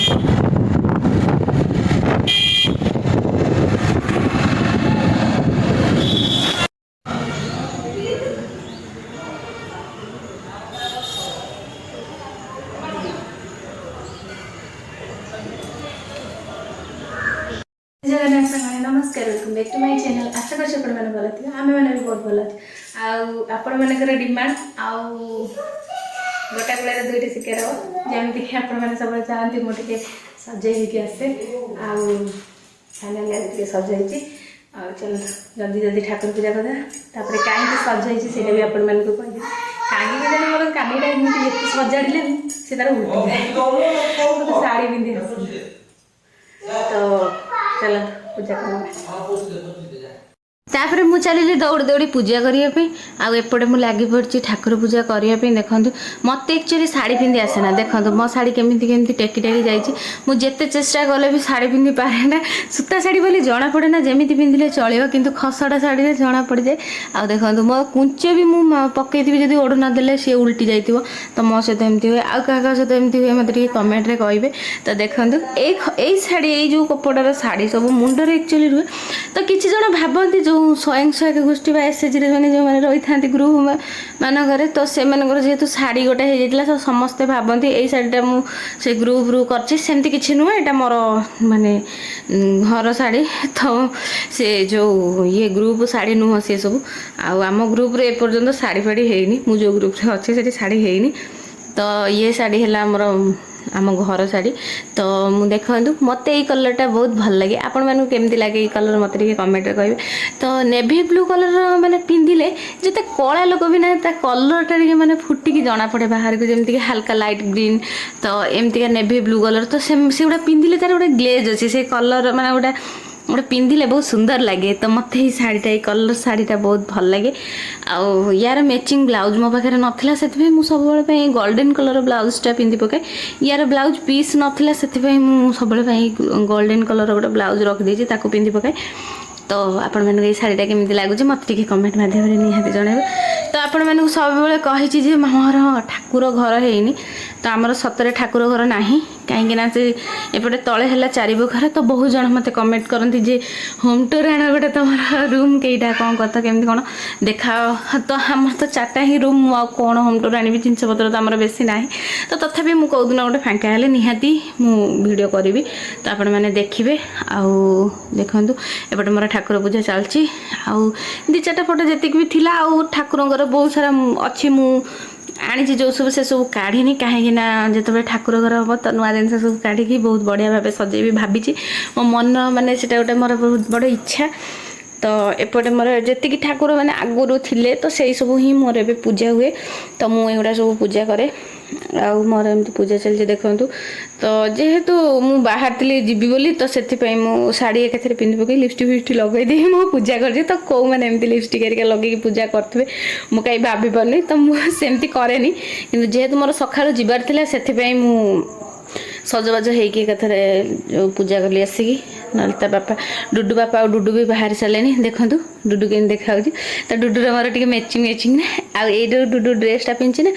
जगन्नाथ सामने नमस्कार welcome back to my channel. आशा कर आपण मैंने भल थी आम मैंने भी बहुत भल अच्छे आपण मानकर डिमांड गोटा बेला दुईटा शिकार जमीक आपण मैंने सब चाहती मुझे सजे आसे फाइनाली सजाई चलो जल्दी जल्दी ठाकुर पूजा करा कहीं सजाई से भी आपण मानक कह कहीं मोर कानीटा एमती सजाड़े से तार उल्टी शाढ़ी पिंधि तो चलो पूजा तापर मु चली दौड़ दौड़ी पूजा करने आउपटे मुझे लगी पड़ी ठाकुर पूजा करने देखूँ मत एक्चुअली शाढ़ी पिंधि आसेना देखो मो शाढ़ी केमी केमी टेकी टेकी जाइए चेष्टा कले भी शाढ़ी पिंधि पारे ना सूता शाढ़ी बोली जना पड़े ना जमी पिंधिले चलो किंतु खसड़ा शाढ़ी जना पड़ जाए आ देखो मो कुंच भी मुझे पकईथी जब ओढ़ नदेले सी उल्टी जाइए तो मो सहित एमती हुए आउ क्या सहित एमती हुए मत कमेंट रे कहे तो देखो यही शाढ़ी यही जो कपड़ार शाढ़ी सब मुंडर एक्चुअली रुहे तो किसी जन भावती जो स्वयं सहायक गोष्ठी एसएचजी मैंने जो मैंने रही था ग्रुप मानक तो से जेहेतु शाढ़ी गोटे हो जाता तो समस्ते भावती यही शाढ़ीटा मुझे ग्रुप रू करमती किसी नुह यहाँ मोर माने घर शाढ़ी तो से जो ये ग्रुप शाढ़ी नुह सी सब आम ग्रुप रे एपर्यंत शाढ़ी फाड़ी है मुझे जो ग्रुप रे अच्छे से शाढ़ी है तो ये शाढ़ी है आमर आम घर शाढ़ी तो मुझे देखु मत ये कलरटा बहुत भल लगे आपण मानू केमती लगे ये कलर मत कमेंट कहे तो नेवी ब्लू कलर माने पिंधिले जिते कला लोक भी ना कलरटा माने फुटिकी जना पड़े बाहर को जमीक हल्का लाइट ग्रीन तो एमती नेवी ब्लू कलर तो से गोटे पिंधिले तार गोटे ग्लेज अच्छे से कलर माने गोटे गोटे पिंधिले बहुत सुंदर लगे तो मत ही शाढ़ीटा ये कलर शाढ़ीटा बहुत भल लगे आउ यार मैचिंग ब्लाउज मो पाखे नाला से सब गोल्डन कलर ब्लाउजटा पिंधि पकाए यार ब्लाउज पीस नाला से सब गोल्डन कलर गोटे ब्लाउज रखिदे पिंधि पकाए तो आपण मानक ये शाढ़ीटा केमी लगुच मत कमेंट माध्यम निहाती जनइबे तो आपण मानक सब कही मोर ठाकुर घर है तो आमर सतरे ठाकुर घर ना कहीं से एपटे तले है 4 बखरा तो बहुत जन मत कमेंट करती जे होम टूर आण गोटे तुम रूम कईटा कौन कथ केमती कौन देखा तो आम तो 4टा ही रूम कौन होम टूर आनी जिनस पत्र तो आमर बेसी ना तो तथापि मुझे कौदिन गोटे फांका हेले निहाती वीडियो करी तो आपण मैंने देखिए आउ देखु एपटे मोर ठाकुर पूजा चलती आउ 2-4टा फोटो जी भी थिला आउ ठाकुर बहुत सारा अच्छी मु आनी जो सब से सब काढ़ी कहीं जो ठाकुर घर हम तो नुआ जिन सब काढ़ी बहुत बढ़िया भाव सजेबी भाभी मो मन माने सेटा गोटे मोर बहुत बड़ इच्छा तो एपटे मोर जी ठाकुर मैंने आगुरी थे तो से सब ही मोर ए पूजा हुए तो मुझा सब पूजा करे आउ मोर एमती पूजा चलती देखु तो जेहेतु मु बाहर थी जीवी बोली तो से शाढ़ी एक पिंधि पकई लिपस्टिक फिपस्टिक लगेदी मु पूजा कर तो कौ मैंने एमती लिपस्टिक लगे पूजा करेंगे मुझे कहीं भाभी पारनी तो मुझे कैनि कि जेहेतु मोर सकाळु जीवार थिला से मु सजबाज हो पूजा कली आसिकी ना बापा डुडू बापा और डुडू भी बाहर सारे देखूँ डुडू के देखा तो डुडूर मोर टे मैचिंग मैचिंग ना आउ डुडू ड्रेसटा पिंधि ना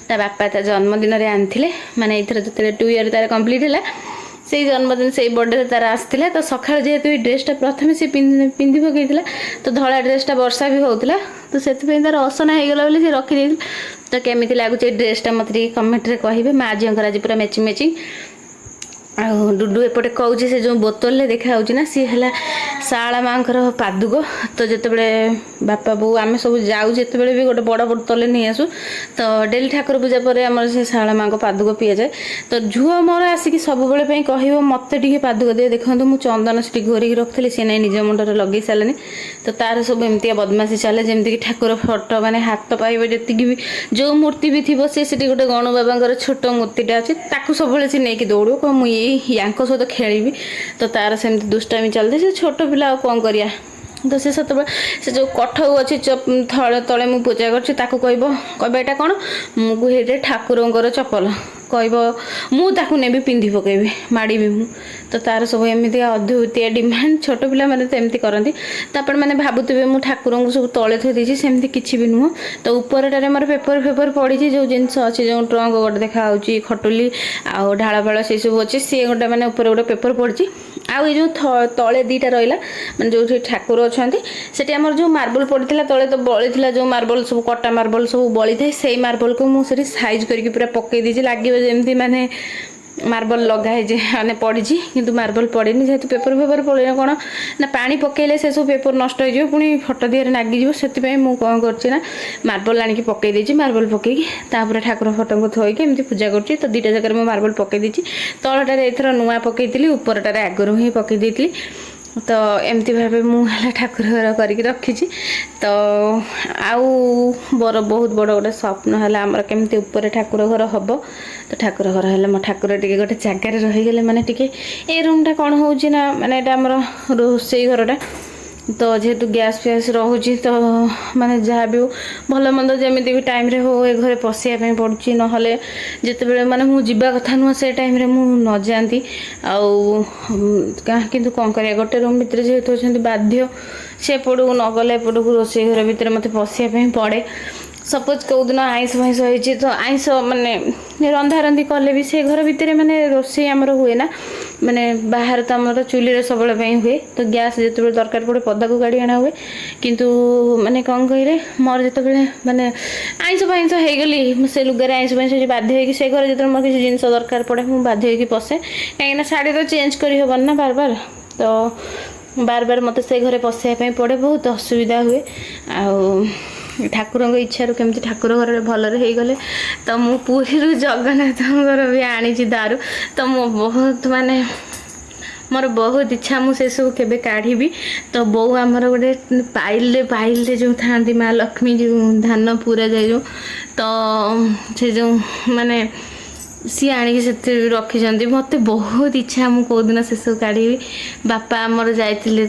ता बापा ता जन्मदिन में आनी माने ये जो 2 ईयर तार कंप्लीट है से जन्मदिन से बर्थडे तार आसाला तो सका जेहेतु ये ड्रेसटा प्रथम से पिंधि पकई तो धला ड्रेसटा वर्षा भी होता तो से तार असना हो गला से रखी तो केमी लगुच ड्रेसटा मत कमेंट रे कहे माँ झीर आज पूरा मैचिंग मैचिंग आ डुडू एपटे कहूँ से जो बोतल देखा ना सी है शाला माँ पादुक तो जितेबले बापा बो आम सब जाऊ जिते भी गोटे बड़ बोतल नहीं आसू तो डेली ठाकुर पूजा पर आम से शाला माँ को पादुक पी जाए तो झुआ मोर आसिक सब कह मत टे पादुक दे देखो मुझे चंदन से घोरिक रखी सी ना निज मुंडे लगे सारे तो तार सब एमती बदमाशी चले जमीक ठाकुर फटो माने हाथ पाइब जी भी जो मूर्ति भी थी सी गोटे गणु बाबा छोट मूर्तिटा अच्छी सब से नहीं दौड़ो कह मुझे यांको सहित खेली तो तार सेमती दुष्टामी चलती से छोट पिला कौन करिया तो से सब से जो कठऊ अच्छी तले मुझे पूजा कर कहब यहाँ कौन मुझे ठाकुर चपल କହିବ ମୁଁ ତାକୁ ନେବି ପିନ୍ଧି ପକେଇବି ମାଡ଼ିବି ମୁଁ। ତ ତାର ସବୁ ଏମିତି ଅଦ୍ଭୁତିଆ ଡିମାଣ୍ଡ। ଛୋଟ ପିଲାମାନେ ତ ଏମିତି କରନ୍ତି। ତ ଆପଣମାନେ ଭାବୁଥିବେ ମୁଁ ଠାକୁରଙ୍କୁ ସବୁ ତଳେ ଥୋଇ ଦେଇଛି, ସେମିତି କିଛି ବି ନୁହଁ। ତ ଉପରଟାରେ ମୋର ପେପର ଫେପର ପଡ଼ିଛି, ଯେଉଁ ଜିନିଷ ଅଛି, ଯେଉଁ ଟ୍ରଙ୍କ ଗୋଟେ ଦେଖାହେଉଛି, ଖଟୁଲି ଆଉ ଢାଳ ଫାଳ ସେସବୁ ଅଛି, ସିଏ ଗୋଟେ ମାନେ ଉପରେ ଗୋଟେ ପେପର ପଡ଼ିଛି। ଆଉ ଏଇ ଯେଉଁ ତଳେ ଦୁଇଟା ରହିଲା ମାନେ ଯେଉଁଠି ଠାକୁର ଅଛନ୍ତି ସେଠି ଆମର ଯେଉଁ ମାର୍ବଲ ପଡ଼ିଥିଲା ତଳେ, ତ ବଳିଥିଲା ଯେଉଁ ମାର୍ବଲ ସବୁ କଟା ମାର୍ବଲ ସବୁ ବଳିଥାଏ, ସେଇ ମାର୍ବଲକୁ ମୁଁ ସେଠି ସାଇଜ୍ କରିକି ପୁରା ପକେଇ ଦେଇଛି, ଲାଗିବ ଯେମିତି ମାନେ ମାର୍ବଲ ଲଗା ହେଇଛି ମାନେ ପଡ଼ିଛି, କିନ୍ତୁ ମାର୍ବଲ ପଡ଼ିନି। ଯେହେତୁ ପେପର ଫେପର ପଡ଼ିଲେ କ'ଣ ନା ପାଣି ପକେଇଲେ ସେସବୁ ପେପର ନଷ୍ଟ ହେଇଯିବ, ପୁଣି ଫଟୋ ଦିହରେ ଲାଗିଯିବ। ସେଥିପାଇଁ ମୁଁ କ'ଣ କରୁଛି ନା ମାର୍ବଲ ଆଣିକି ପକେଇ ଦେଇଛି। ମାର୍ବଲ ପକେଇକି ତାପରେ ଠାକୁର ଫଟୋଙ୍କୁ ଥୋଇକି ଏମିତି ପୂଜା କରୁଛି। ତ ଦୁଇଟା ଜାଗାରେ ମୁଁ ମାର୍ବଲ ପକେଇ ଦେଇଛି। ତଳଟାରେ ଏଥର ନୂଆ ପକେଇଥିଲି, ଉପରଟାରେ ଆଗରୁ ହିଁ ପକେଇ ଦେଇଥିଲି। ତ ଏମିତି ଭାବେ ମୁଁ ହେଲା ଠାକୁର ଘର କରିକି ରଖିଛି। ତ ଆଉ ବହୁତ ବଡ଼ ଗୋଟେ ସ୍ୱପ୍ନ ହେଲା ଆମର କେମିତି ଉପରେ ଠାକୁର ଘର ହେବ। ତ ଠାକୁର ଘର ହେଲେ ମୋ ଠାକୁର ଟିକେ ଗୋଟେ ଜାଗାରେ ରହିଗଲେ ମାନେ ଟିକେ, ଏଇ ରୁମ୍ଟା କ'ଣ ହେଉଛି ନା ମାନେ ଏଇଟା ଆମର ରୋଷେଇ ଘରଟା। ତ ଯେହେତୁ ଗ୍ୟାସ୍ ଫ୍ୟାସ୍ ରହୁଛି, ତ ମାନେ ଯାହା ବି ହଉ ଭଲ ମନ୍ଦ ଯେମିତି ବି ଟାଇମ୍ରେ ହଉ ଏ ଘରେ ପଶିବା ପାଇଁ ପଡ଼ୁଛି। ନହେଲେ ଯେତେବେଳେ ମାନେ ମୁଁ ଯିବା କଥା ନୁହଁ ସେ ଟାଇମ୍ରେ ମୁଁ ନ ଯାଆନ୍ତି। ଆଉ କିନ୍ତୁ କ'ଣ କରିବା, ଗୋଟେ ରୁମ୍ ଭିତରେ ଯେହେତୁ ଅଛନ୍ତି ବାଧ୍ୟ ସେପଟକୁ ନ ଗଲେ ଏପଟକୁ ରୋଷେଇ ଘର ଭିତରେ ମୋତେ ପଶିବା ପାଇଁ ପଡ଼େ। ସପୋଜ୍ କେଉଁଦିନ ଆଇଁଷ ଫାଇଁଷ ହେଇଛି, ତ ଆଇଁଷ ମାନେ ରନ୍ଧାରନ୍ଧି କଲେ ବି ସେ ଘର ଭିତରେ ମାନେ ରୋଷେଇ ଆମର ହୁଏ ନା, ମାନେ ବାହାରେ ତ ଆମର ଚୁଲିରେ ସବୁବେଳେ ପାଇଁ ହୁଏ। ତ ଗ୍ୟାସ୍ ଯେତେବେଳେ ଦରକାର ପଡ଼େ ପଦାକୁ ଗାଡ଼ି ଆଣା ହୁଏ। କିନ୍ତୁ ମାନେ କ'ଣ କହିଲେ, ମୋର ଯେତେବେଳେ ମାନେ ଆଇଁଷ ଫାଇଁଷ ହେଇଗଲି, ସେ ଲୁଗାରେ ଆଇଁଷ ଫାଇଁଷ ବାଧ୍ୟ ହେଇକି ସେ ଘରେ ଯେତେବେଳେ ମୋର କିଛି ଜିନିଷ ଦରକାର ପଡ଼େ ମୁଁ ବାଧ୍ୟ ହେଇକି ପଶେ। କାହିଁକିନା ଶାଢ଼ୀ ତ ଚେଞ୍ଜ କରିହେବନି ନା ବାର ବାର, ତ ବାର ବାର ମୋତେ ସେ ଘରେ ପଶିବା ପାଇଁ ପଡ଼େ, ବହୁତ ଅସୁବିଧା ହୁଏ। ଆଉ ଠାକୁରଙ୍କ ଇଚ୍ଛାରୁ କେମିତି ଠାକୁର ଘରରେ ଭଲରେ ହେଇଗଲେ। ତ ମୁଁ ପୁରୀରୁ ଜଗନ୍ନାଥଙ୍କର ବି ଆଣିଛି ଦାରୁ। ତ ମୁଁ ବହୁତ ମାନେ ମୋର ବହୁତ ଇଚ୍ଛା ମୁଁ ସେସବୁ କେବେ କାଢ଼ିବି। ତ ବୋଉ ଆମର ଗୋଟେ ପାଇଲରେ ଯେଉଁ ଥାଆନ୍ତି ମା ଲକ୍ଷ୍ମୀ, ଯେଉଁ ଧାନ ପୁରାଯାଏ ଯେଉଁ, ତ ସେ ଯେଉଁ ମାନେ ସିଏ ଆଣିକି ସେଥିରେ ରଖିଛନ୍ତି। ମୋତେ ବହୁତ ଇଚ୍ଛା ମୁଁ କେଉଁଦିନ ସେସବୁ କାଢ଼ିବି। ବାପା ଆମର ଯାଇଥିଲେ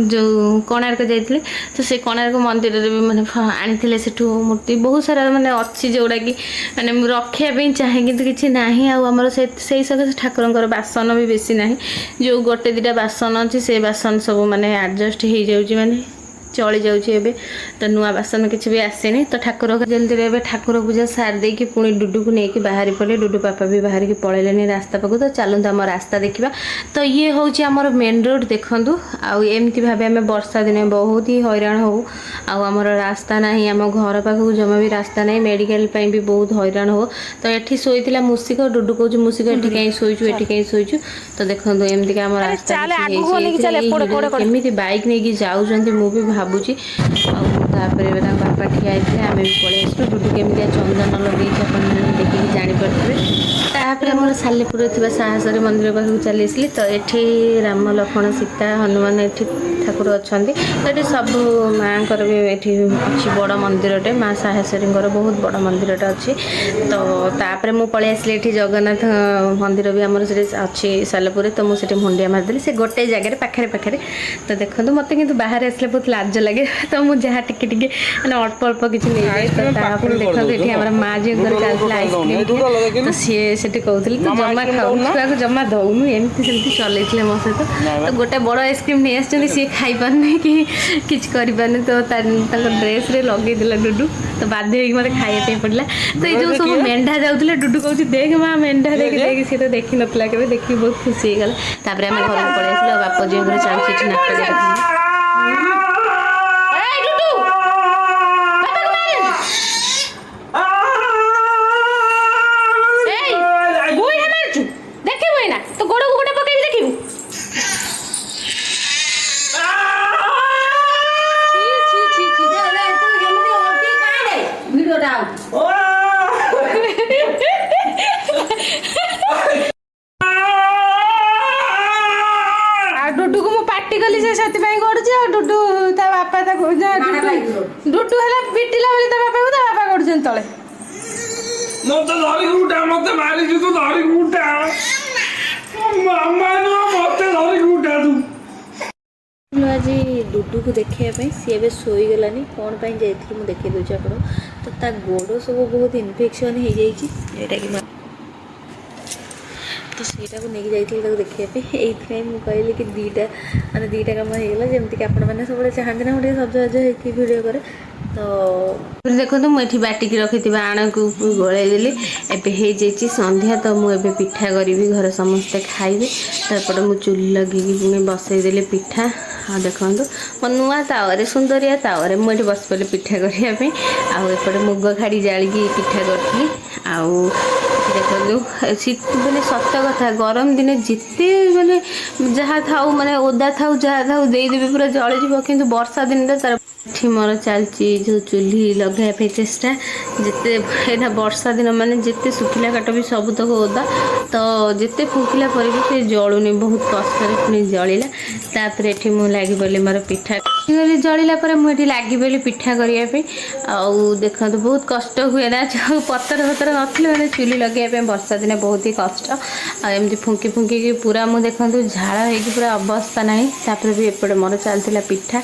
ଯେଉଁ କୋଣାର୍କ ଯାଇଥିଲେ, ତ ସେ କୋଣାର୍କ ମନ୍ଦିରରେ ବି ମାନେ ଆଣିଥିଲେ ସେଠୁ ମୂର୍ତ୍ତି ବହୁତ ସାରା ମାନେ ଅଛି ଯେଉଁଟାକି ମାନେ ମୁଁ ରଖିବା ପାଇଁ ଚାହେଁ, କିନ୍ତୁ କିଛି ନାହିଁ। ଆଉ ଆମର ସେଇ ସକାଶେ ଠାକୁରଙ୍କର ବାସନ ବି ବେଶୀ ନାହିଁ। ଯେଉଁ ଗୋଟେ ଦୁଇଟା ବାସନ ଅଛି ସେ ବାସନ ସବୁ ମାନେ ଆଡ଼ଜଷ୍ଟ ହେଇଯାଉଛି, ମାନେ ଚଳି ଯାଉଛି ଏବେ। ତ ନୂଆ ବାସନ କିଛି ବି ଆସିନି। ତ ଠାକୁର ଜଲ୍ଦିରେ ଏବେ ଠାକୁର ପୂଜା ସାରି ଦେଇକି ପୁଣି ଡୁଡୁକୁ ନେଇକି ବାହାରି ପଡ଼ିଲେ। ଡୁଡୁ ପାପା ବି ବାହାରିକି ପଳେଇଲେଣି ରାସ୍ତା ପାଖକୁ। ତ ଚାଲନ୍ତୁ ଆମ ରାସ୍ତା ଦେଖିବା। ତ ଇଏ ହେଉଛି ଆମର ମେନ୍ ରୋଡ଼ ଦେଖନ୍ତୁ। ଆଉ ଏମିତି ଭାବେ ଆମେ ବର୍ଷା ଦିନେ ବହୁତ ହି ହଇରାଣ ହଉ। ଆଉ ଆମର ରାସ୍ତା ନାହିଁ, ଆମ ଘର ପାଖକୁ ଜମା ବି ରାସ୍ତା ନାହିଁ, ମେଡ଼ିକାଲ ପାଇଁ ବି ବହୁତ ହଇରାଣ ହଉ। ତ ଏଠି ଶୋଇଥିଲା ମୂଷିକ, ଡୁଡୁ କହୁଛି ମୂଷିକ ଏଠି କାହିଁ ଶୋଇଛୁ, ଏଠି କାହିଁ ଶୋଇଛୁ। ତ ଦେଖନ୍ତୁ ଏମିତିକା ଆମ ରାସ୍ତା କିଛି ହେଇଛି। ଏଇଥିରେ କେମିତି ବାଇକ୍ ନେଇକି ଯାଉଛନ୍ତି ମୁଁ ବି ଭାବୁଛି। ଆଉ ତାପରେ ଏବେ ତାଙ୍କ ବାପା ଠିଆ ହେଇଥିଲେ, ଆମେ ବି ପଳେଇ ଆସିଲୁ। ଡୁଡୁ କେମିତିଆ ଚନ୍ଦନ ଲଗେଇଛି ଆପଣ ଦେଖିକି ଜାଣିପାରୁଥିବେ। ତାପରେ ଆମର ସାଲେପୁରରେ ଥିବା ସାହାସରୀ ମନ୍ଦିର ପାଖକୁ ଚାଲି ଆସିଲି। ତ ଏଠି ରାମ ଲକ୍ଷ୍ମଣ ସୀତା ହନୁମାନ ଏଠି ଠାକୁର ଅଛନ୍ତି। ତ ଏଠି ସବୁ ମାଆଙ୍କର ବି ଏଠି ଅଛି ବଡ଼ ମନ୍ଦିରଟେ, ମା ସାହେଶ୍ୱରୀଙ୍କର ବହୁତ ବଡ଼ ମନ୍ଦିରଟେ ଅଛି। ତ ତାପରେ ମୁଁ ପଳେଇ ଆସିଲି ଏଠି ଜଗନ୍ନାଥ ମନ୍ଦିର ବି ଆମର ସେଠି ଅଛି ସାଲେପୁରରେ। ତ ମୁଁ ସେଠି ମୁଣ୍ଡିଆ ମାରିଦେଲି ସେ ଗୋଟେ ଜାଗାରେ ପାଖରେ। ତ ଦେଖନ୍ତୁ ମୋତେ କିନ୍ତୁ ବାହାରେ ଆସିଲେ ବହୁତ ଲାଜ ଲାଗେ। ତ ମୁଁ ଯାହା ଟିକେ ମାନେ ଅଳ୍ପ କିଛି ନେଇଯାଏ। ତ ତାପରେ ଦେଖନ୍ତୁ ଏଠି ଆମର ମା ଝିଅଙ୍କର ଚାଲିଥିଲା ଆଇସ୍କ୍ରିମ୍। ତ ସିଏ ସେଠି କହୁଥିଲେ ତୁ ଜମା ଖାଉନୁ, ଛୁଆକୁ ଜମା ଦଉନୁ, ଏମିତି ସେମିତି ଚଲେଇଥିଲେ ମୋ ସହିତ। ତ ଗୋଟେ ବଡ଼ ଆଇସ୍କ୍ରିମ୍ ନେଇ ଆସିଛନ୍ତି, ସିଏ ଖାଇପାରୁନି କି କିଛି କରିପାରୁନି। ତ ତାଙ୍କ ଡ୍ରେସ୍ରେ ଲଗେଇଦେଲା ଡୁଡୁ। ତ ବାଧ୍ୟ ହେଇକି ମୋତେ ଖାଇବା ପାଇଁ ପଡ଼ିଲା। ତ ଏଇ ଯେଉଁ ସବୁ ମେଣ୍ଢା ଯାଉଥିଲେ, ଡୁଡୁ କହୁଛି ଦେଖ ମା ମେଣ୍ଢା ଦେଖି। ସିଏ ତ ଦେଖିନଥିଲା କେବେ, ଦେଖିକି ବହୁତ ଖୁସି ହେଇଗଲା। ତାପରେ ଆମେ ଘରକୁ ପଳେଇ ଆସିଲୁ। ଆଉ ବାପ ଝିଅଙ୍କର ଚାଲିଛି ଏଠି ନାଟକ ଦେଖନ୍ତୁ। ଡୁଡୁକୁ ମୁଁ ପାଟି କଲି, ସେ ସେଥିପାଇଁ କରୁଛି। ଆଉ ଡୁଡୁ ତା ବାପା ତାକୁ ଡୁଡୁ ହେଲା ପିଟିଲା ବୋଲି ତା ବାପାକୁ, ତା ବାପା କରୁଛନ୍ତି ତଳେ। ମତେ ଧରିକି ଉଠା, ମତେ ମାରିଛୁ ତୁ, ଧରିକି ଉଠା। ମାମା ନୁହଁ, ମତେ ଧରିକି ଉଠା ତୁ। ଆଜି ଡୁଡୁକୁ ଦେଖିବା ପାଇଁ, ସିଏ ଏବେ ଶୋଇଗଲାନି। କ'ଣ ପାଇଁ ଯାଇଥିଲି ମୁଁ ଦେଖେଇ ଦେଉଛି ଆପଣଙ୍କୁ। ତ ତା ଗୋଡ଼ ସବୁ ବହୁତ ଇନଫେକ୍ସନ୍ ହେଇଯାଇଛି, ଯେଉଁଟାକି ସେଇଟାକୁ ନେଇକି ଯାଇଥିଲି ତାକୁ ଦେଖିବା ପାଇଁ। ଏଇଥିପାଇଁ ମୁଁ କହିଲି କି ଦୁଇଟା କାମ ହେଇଗଲା, ଯେମିତିକି ଆପଣମାନେ ସବୁବେଳେ ଚାହାନ୍ତି ନା ମୁଁ ଟିକେ ସଜବାଜ ହେଇକି ଭିଡ଼ିଓ କରେ। ତ ଦେଖନ୍ତୁ ମୁଁ ଏଠି ବାଟିକି ରଖିଥିବା ଆଣକୁ ଗୋଳେଇ ଦେଲି, ଏବେ ହେଇଯାଇଛି ସନ୍ଧ୍ୟା। ତ ମୁଁ ଏବେ ପିଠା କରିବି, ଘରେ ସମସ୍ତେ ଖାଇବେ। ତାପରେ ମୁଁ ଚୁଲି ଲଗେଇକି ପୁଣି ବସେଇଦେଲି ପିଠା। ଆଉ ଦେଖନ୍ତୁ ମୋ ନୂଆ ତାୱାରେ, ସୁନ୍ଦରିଆ ତାୱାରେ ମୁଁ ଏଠି ବସି ପଡ଼ିଲି ପିଠା କରିବା ପାଇଁ। ଆଉ ଏପଟେ ମୁଗ ଖାଡ଼ି ଜାଳିକି ପିଠା କରିଥିଲି। ଆଉ ଦେଖନ୍ତୁ ମାନେ ସତ କଥା, ଗରମ ଦିନେ ଯେତେ ମାନେ ଯାହା ଥାଉ, ମାନେ ଓଦା ଥାଉ ଯାହା ଥାଉ ଦେଇଦେବି ପୁରା ଜଳିଯିବ। କିନ୍ତୁ ବର୍ଷା ଦିନରେ ତାର ଏଠି ମୋର ଚାଲିଛି ଯେଉଁ ଚୁଲି ଲଗାଇବା ପାଇଁ ଚେଷ୍ଟା। ଯେତେ ଏଇଟା ବର୍ଷା ଦିନ ମାନେ ଯେତେ ଶୁଖିଲା କାଠ ବି ସବୁତକ ଓଦା, ତ ଯେତେ ଫୁଙ୍କିଲା ପରେ ବି ସେ ଜଳୁନି, ବହୁତ କଷ୍ଟରେ ପୁଣି ଜଳିଲା। ତାପରେ ଏଠି ମୁଁ ଲାଗିପଡ଼ିଲି ମୋର ପିଠା ଜଳିଲା ପରେ ମୁଁ ଏଠି ଲାଗିପଡ଼ିଲି ପିଠା କରିବା ପାଇଁ। ଆଉ ଦେଖନ୍ତୁ ବହୁତ କଷ୍ଟ ହୁଏ ନା, ଯେଉଁ ପତର ନଥିଲେ ମାନେ ଚୁଲି ଲଗାଇବା ପାଇଁ ବର୍ଷା ଦିନେ ବହୁତ ହି କଷ୍ଟ। ଆଉ ଏମିତି ଫୁଙ୍କି ଫୁଙ୍କିକି ପୁରା ମୁଁ ଦେଖନ୍ତୁ ଝାଳ ହେଇକି ପୁରା ଅବସ୍ଥା ନାହିଁ। ତାପରେ ବି ଏପଟେ ମୋର ଚାଲିଥିଲା ପିଠା।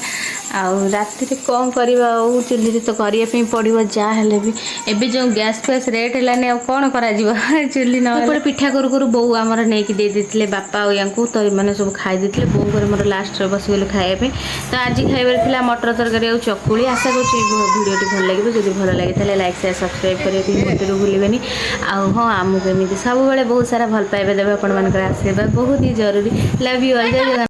ଆଉ ରାତିରେ କ'ଣ କରିବା, ଆଉ ଚୁଲିରେ ତ କରିବା ପାଇଁ ପଡ଼ିବ ଯାହା ହେଲେ ବି। ଏବେ ଯେଉଁ ଗ୍ୟାସ୍ ଫ୍ୟାସ୍ ରେଟ୍ ହେଲାନି, ଆଉ କ'ଣ କରାଯିବ ଚୁଲି ନ ଏପଟେ ପିଠା କରୁ କରୁ ବୋଉ ଆମର ନେଇକି ଦେଇ ଦେଇଥିଲେ ବାପା ଆଉ ୟାଙ୍କୁ। ତ ଏମାନେ ସବୁ ଖାଇ ଦେଇଥିଲେ। ବୋଉଙ୍କର ମୋର ଲାଷ୍ଟରେ ବସିଗଲୁ ଖାଇବା ପାଇଁ। ତ ଆଜି ଖାଇବାର ଥିଲା ମଟର ତରକାରୀ ଆଉ ଚକୁଳି। ଆଶା କରୁଛି ଭିଡ଼ିଓଟି ଭଲ ଲାଗିବ। ଯଦି ଭଲ ଲାଗେ ତାହେଲେ ଲାଇକ୍ ସେୟାର ସବସ୍କ୍ରାଇବ୍ କରିବାକୁ ମୋଟରୁ ଭୁଲିବେନି। ଆଉ ହଁ, ଆମକୁ ଏମିତି ସବୁବେଳେ ବହୁତ ସାରା ଭଲ ପାଇବା ଦେବେ, ଆପଣମାନଙ୍କର ଆଶୀର୍ବାଦ ବହୁତ ହି ଜରୁରୀ। Love you all. ଜୟ ଜଗନ୍ନାଥ।